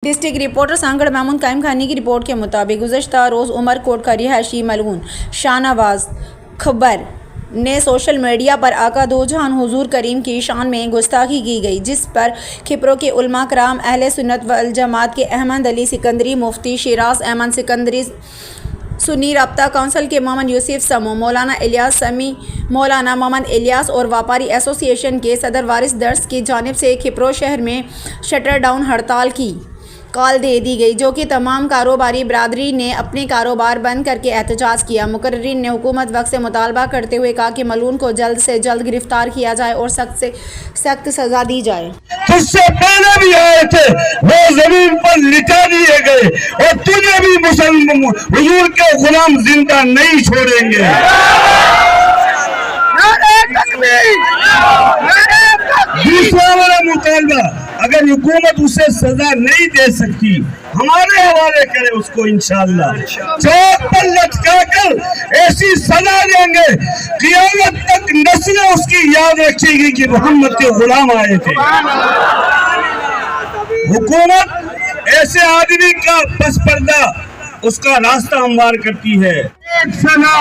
District reporter سانگڑ Mahmood قائم خانی کی رپورٹ کے مطابق گزشتہ روز عمر کوٹ کا رہائشی ملعون شاہ نواز خبر نے سوشل میڈیا پر آقا دو جہان حضور کریم کی شان میں گستاخی کی گئی، جس پر کھپرو کے علماء کرام اہل سنت والجماعت کے احمد علی سکندری، مفتی شیراز احمد سکندری، سنی رابطہ کونسل کے محمد یوسف سمو، مولانا الیاس سمی، مولانا محمد الیاس اور واپاری ایسوسی ایشن کے صدر وارث درس کی جانب سے کھپرو شہر میں شٹر ڈاؤن ہڑتال کی کال دے دی گئی، جو کہ تمام کاروباری برادری نے اپنے کاروبار بند کر کے احتجاج کیا۔ مقررین نے حکومت وقت سے مطالبہ کرتے ہوئے کہا کہ ملعون کو جلد سے جلد گرفتار کیا جائے اور سخت سے سخت سزا دی جائے۔ تجھ سے پہلے بھی آئے تھے، وہ زمین پر لٹا دیے گئے اور تجھے بھی مسلم حضور کے غلام زندہ نہیں چھوڑیں گے۔ دوسرا والا مطالبہ، اگر حکومت اسے سزا نہیں دے سکتی ہمارے حوالے کرے اس کو، انشاءاللہ چوک پر لٹکا کر ایسی سزا دیں گے قیامت تک نسلیں اس کی یاد رکھے گی کہ محمد کے غلام آئے تھے۔ حکومت ایسے آدمی کا پس پردہ اس کا راستہ ہموار کرتی ہے۔ ایک سزا